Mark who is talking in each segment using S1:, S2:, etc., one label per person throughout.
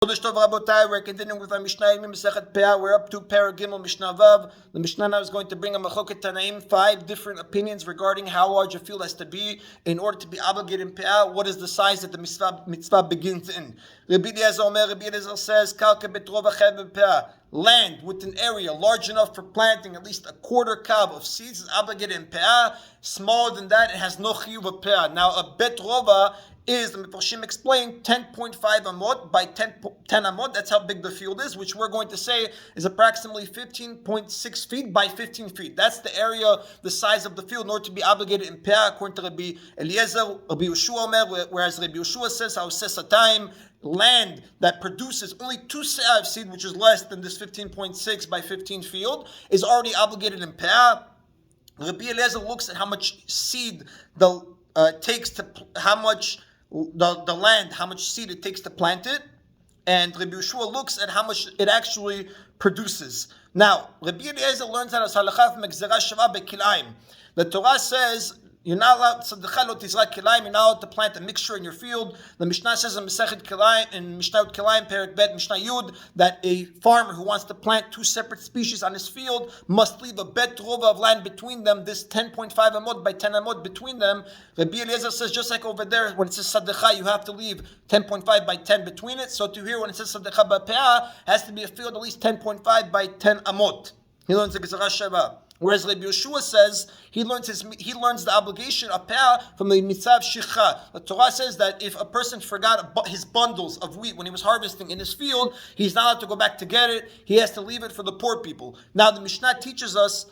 S1: We're continuing with our Mishna Yomi Masechet Peah. We're up to Peah Gimel Mishnah Vav. The Mishnah now is going to bring a Machoket Tanaim, 5 different opinions regarding how large a field has to be in order to be obligated in Peah. What is the size that the mitzvah begins in? Rabbi Eliezer says, Kalka betrova chev Peah. Land with an area large enough for planting at least a quarter kav of seeds is obligated in Peah. Smaller than that, it has no chiyuv of Peah. Now, a betrova is, the Mefarshim explained, 10.5 amot by 10 amot. That's how big the field is, which we're going to say is approximately 15.6 feet by 15 feet. That's the area, the size of the field in order to be obligated in Peah, according to Rabbi Eliezer. Rabbi Yeshua Omer, whereas Rabbi Yeshua says, time land that produces only 2 se'ah of seed, which is less than this 15.6 by 15 field, is already obligated in Peah. Rabbi Eliezer looks at how much seed takes to, how much the land, how much seed it takes to plant it, and Rabbi Yeshua looks at how much it actually produces. Now, Rabbi Eliezer learns out of halakha from Gzera Shava bekilaim. The Torah says you're not allowed you're not allowed to plant a mixture in your field. The Mishnah says in Masechet Kilayim, in Mishnah Kilayim, Perek Bet, Mishnah Yud, that a farmer who wants to plant 2 separate species on his field must leave a bet rova of land between them, this 10.5 amot by 10 amot between them. Rabbi Eliezer says, just like over there, when it says Sadecha, you have to leave 10.5 by 10 between it. So to here, when it says Sadecha Ba'peah, has to be a field at least 10.5 by 10 amot. He learns the Gezerah Sheva. Whereas Rabbi Yeshua says he learns the obligation of Peah from the mitzvah shicha. The Torah says that if a person forgot his bundles of wheat when he was harvesting in his field, he's not allowed to go back to get it. He has to leave it for the poor people. Now the Mishnah teaches us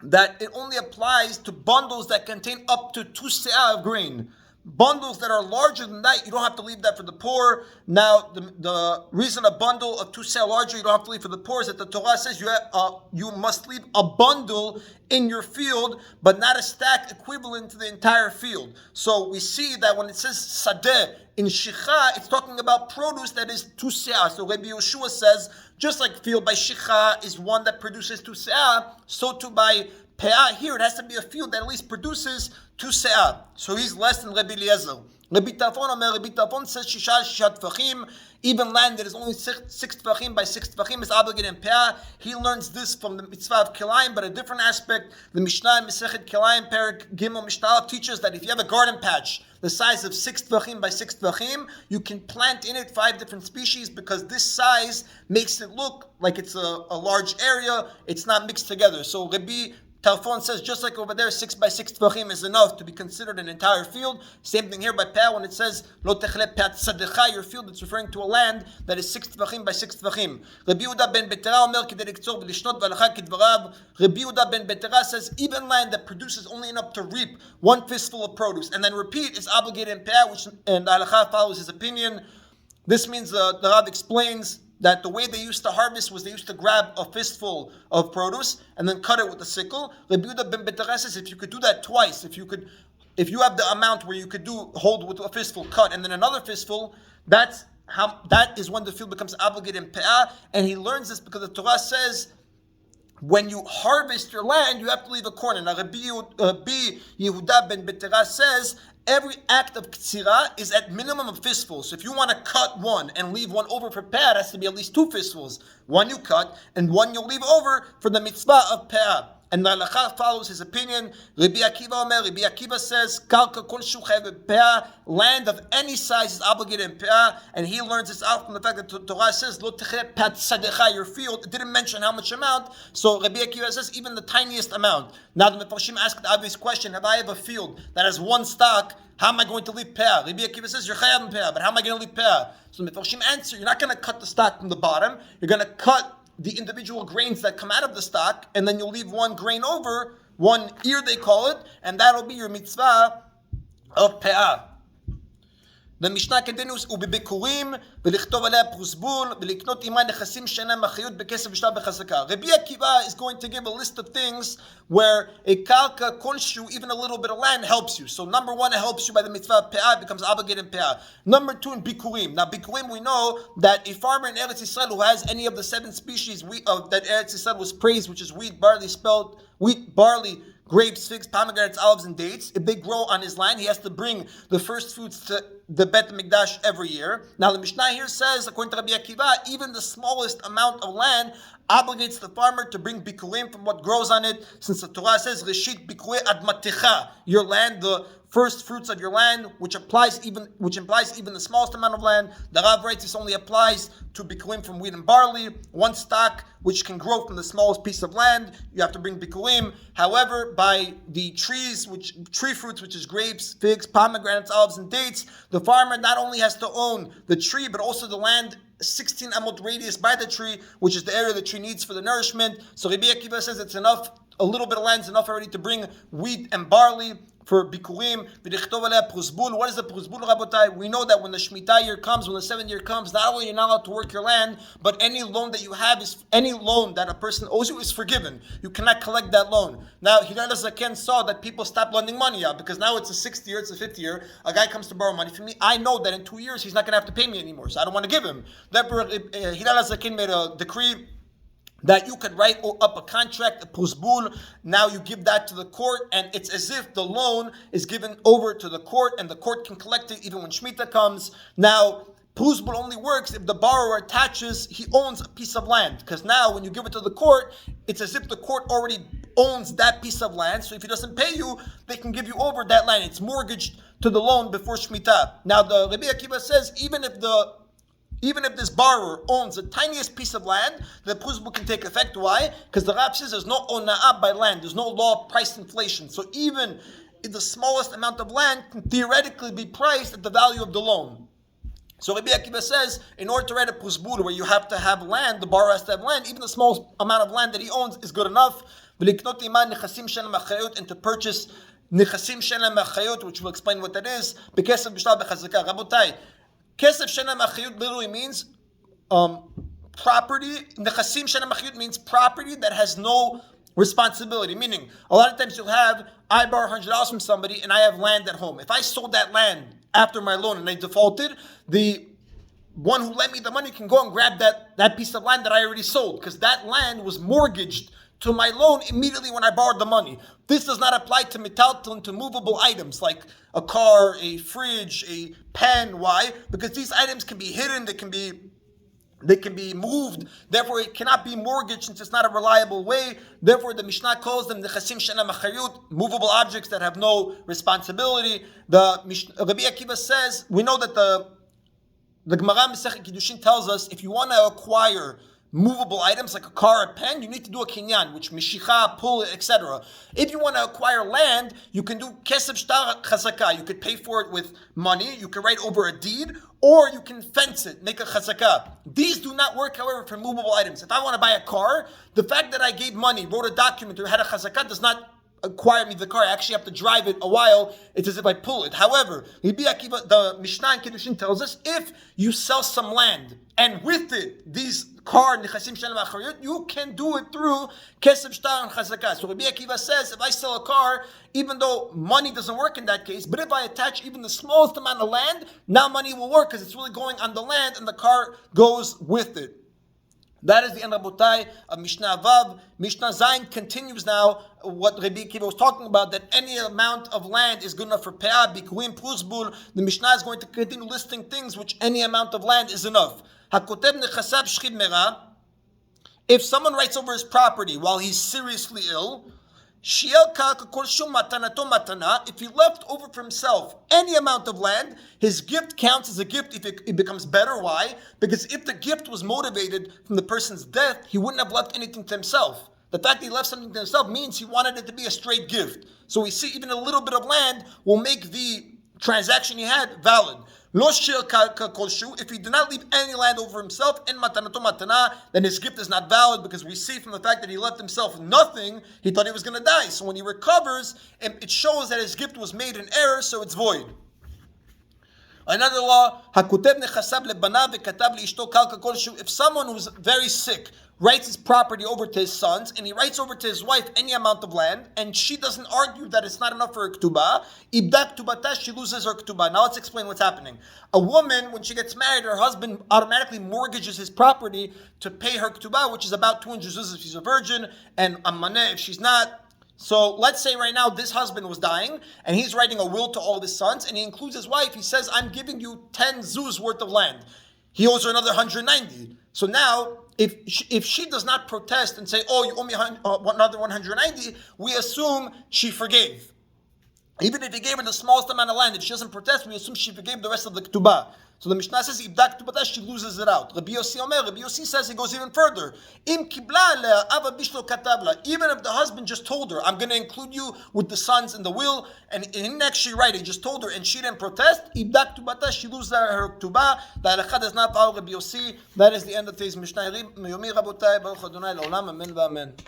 S1: that it only applies to bundles that contain up to 2 se'ah of grain. Bundles that are larger than that, you don't have to leave that for the poor. Now, the reason a bundle of 2 se'ah larger you don't have to leave for the poor is that the Torah says you must leave a bundle in your field, but not a stack equivalent to the entire field. So we see that when it says sadeh in shicha, it's talking about produce that is 2 se'ah. So Rabbi Yeshua says, just like field by shicha is one that produces 2 se'ah, so too by Peah, here it has to be a field that at least produces 2 se'ah. So he's less than Rabbi Eliezer. Rabbi Tafon says shisha tfachim, even land that is only 6 tfachim by 6 tfachim is obligated in Peah. He learns this from the mitzvah of Kilayim, but a different aspect. The Mishnah in Masechet Kilayim, Perek Gimel Mishnah teaches that if you have a garden patch the size of 6 tfachim by 6 tfachim, you can plant in it 5 different species because this size makes it look like it's a large area. It's not mixed together. So Rabbi Talfon says, just like over there, 6 by 6 tefachim is enough to be considered an entire field. Same thing here by Peah, when it says, Lo techle peah tzadecha, your field, it's referring to a land that is 6 tefachim by 6 tefachim. Rabbi Yehuda ben Betera omer kidei liktzor v'lishnot v'halacha kidvarav. Rabbi Yehuda ben Betera says, even land that produces only enough to reap 1 fistful of produce, and then repeat, is obligated in Peah, which, and the halacha follows his opinion. This means, the Rav explains, that the way they used to harvest was they used to grab a fistful of produce and then cut it with a sickle. Rabbi Yehuda ben Betera says if you could do that twice, if you have the amount where you could hold with a fistful, cut, and then another fistful, that is when the field becomes obligated in Peah. And he learns this because the Torah says when you harvest your land, you have to leave a corner. Now Rabbi Yehuda ben Betera says every act of ktsira is at minimum of fistfuls. So if you want to cut one and leave one over for Peah, it has to be at least 2 fistfuls. One you cut, and one you'll leave over for the mitzvah of Peah. And the halacha follows his opinion. Rabbi Akiva says, Kalka kol shu chayav Peah, land of any size is obligated in Peah, and he learns this out from the fact that the Torah says, Lo techle peah tzadecha, your field. It didn't mention how much amount, so Rabbi Akiva says even the tiniest amount. Now the Mefarshim ask the obvious question, if I have a field that has 1 stalk, how am I going to leave Peah? Rabbi Akiva says, you're chayav in Peah, but how am I going to leave Peah? So the Mefarshim answer, you're not going to cut the stalk from the bottom, you're going to cut the individual grains that come out of the stalk, and then you'll leave 1 grain over, 1 ear they call it, and that'll be your mitzvah of Peah. The Mishnah continues, ובביקורים, ולכתוב עליה פרוסבול, ולקנות עמה נכסים שאינם אחריות בכסף ושטר בחזקה. Rabbi Akiva is going to give a list of things where a kalka, konshu, even a little bit of land helps you. So number 1, it helps you by the mitzvah of Peah, it becomes obligated in Peah. Number 2, in bikurim. Now bikurim, we know that a farmer in Eretz Yisrael who has any of the 7 species that Eretz Yisrael was praised, which is wheat, barley, grapes, figs, pomegranates, olives, and dates, if they grow on his land, he has to bring the first fruits to the Bet Mikdash every year. Now the Mishnah here says, according to Rabbi Akiva, even the smallest amount of land obligates the farmer to bring bikurim from what grows on it, since the Torah says, Reshit bikurim admatecha, your land, the first fruits of your land, which implies even the smallest amount of land. The Rav writes this only applies to bikurim from wheat and barley, one stock which can grow from the smallest piece of land. You have to bring bikurim. However, by the tree fruits, which is grapes, figs, pomegranates, olives, and dates, the farmer not only has to own the tree, but also the land 16 amot radius by the tree, which is the area the tree needs for the nourishment. So Rabbi Akiva says it's enough, a little bit of land is enough already to bring wheat and barley for bikurim. What is a pruzbul, Rabotai? We know that when the Shemitah year comes, when the 7th year comes, not only you're not allowed to work your land, but any loan that you have any loan that a person owes you is forgiven. You cannot collect that loan. Now, Hilal Zaken saw that people stopped lending money out because now it's the 6th year, it's the 5th year. A guy comes to borrow money from me. I know that in 2 years he's not going to have to pay me anymore, so I don't want to give him. Therefore, Hilal Zaken made a decree that you could write up a contract, a pruzbul. Now you give that to the court, and it's as if the loan is given over to the court, and the court can collect it even when Shemitah comes. Now, pruzbul only works if the borrower he owns a piece of land, because now when you give it to the court, it's as if the court already owns that piece of land. So if he doesn't pay you, they can give you over that land. It's mortgaged to the loan before Shemitah. Now, the Rabbi Akiva says even if this borrower owns the tiniest piece of land, the pruzbul can take effect. Why? Because the Rab says there's no ona'ah by land. There's no law of price inflation. So even if the smallest amount of land can theoretically be priced at the value of the loan. So Rabbi Akiva says, in order to write a pruzbul where you have to have land, the borrower has to have land, even the smallest amount of land that he owns is good enough. And to purchase nechasim shenem achayut, which will explain what that is. B'kesef b'shtal b'chazaka. Rabotai, Kesef shenem achayut literally means property. Nechasim shenem achayut means property that has no responsibility. Meaning, a lot of times you'll have, I borrow $100 from somebody and I have land at home. If I sold that land after my loan and I defaulted, the one who lent me the money can go and grab that piece of land that I already sold, because that land was mortgaged to my loan immediately when I borrowed the money. This does not apply to metalton, to movable items like a car, a fridge, a pen. Why? Because these items can be hidden, they can be moved. Therefore, it cannot be mortgaged since it's not a reliable way. Therefore, the Mishnah calls them nechasim she'enam achayut, movable objects that have no responsibility. Rabbi Akiva says, we know that the Gemara Masechet Kiddushin tells us if you want to acquire movable items like a car, a pen, you need to do a kinyan, which mishicha, pull, etc. If you want to acquire land, you can do kesef shtar chazaka. You could pay for it with money. You can write over a deed, or you can fence it, make a chazaka. These do not work, however, for movable items. If I want to buy a car, the fact that I gave money, wrote a document, or had a chazaka does not acquire me the car. I actually have to drive it a while. It's as if I pull it. However, the Mishnah in Kiddushin tells us if you sell some land and with it these car nechasim she'enam achayut, you can do it through kesef shtar and chazaka. So Rabbi Akiva says if I sell a car, even though money doesn't work in that case, but if I attach even the smallest amount of land, now money will work because it's really going on the land and the car goes with it. That is the end, Rabotai, of Mishnah Vav. Mishnah Zayin continues now what Rabbi Akiva was talking about, that any amount of land is good enough for Peah, Bikurim, Pruzbul. The Mishnah is going to continue listing things which any amount of land is enough. Hakotev nechasav shchid mera. If someone writes over his property while he's seriously ill, shiel karka kol shum matanato matana. If he left over for himself any amount of land, his gift counts as a gift if it becomes better. Why? Because if the gift was motivated from the person's death, he wouldn't have left anything to himself. The fact that he left something to himself means he wanted it to be a straight gift. So we see even a little bit of land will make the transaction he had valid. Lo shir karka kol shu. If he did not leave any land over himself, in matanato matana, then his gift is not valid, because we see from the fact that he left himself nothing, he thought he was going to die. So when he recovers, it shows that his gift was made in error, so it's void. Another law, hakutev nechasab lebanav v'katav liishto karka kol shu. If someone who's very sick writes his property over to his sons, and he writes over to his wife any amount of land, and she doesn't argue that it's not enough for her ketubah, ibda ketubata, she loses her ketubah. Now let's explain what's happening. A woman, when she gets married, her husband automatically mortgages his property to pay her ketubah, which is about 200 zuz if she's a virgin, and ammaneh if she's not. So let's say right now this husband was dying and he's writing a will to all of his sons and he includes his wife. He says, I'm giving you 10 zuz worth of land. He owes her another 190. So now, if she does not protest and say, oh, you owe me another 190, we assume she forgave. Even if he gave her the smallest amount of land, if she doesn't protest, we assume she forgave the rest of the ketubah. So the Mishnah says, Ibda ketubata, she loses it out. Rabbi Yossi says, it goes even further. Im kibla leha, ava bishlo katabla. Even if the husband just told her, I'm going to include you with the sons in the will, and he didn't actually write it, he just told her, and she didn't protest, Ibda ketubata, she loses her ketubah. The halakha does not follow Rabbi Yossi. That is the end of today's Mishna Yomi, Rabotai, Baruch Adonai, L'olam, Amen, V'Amen.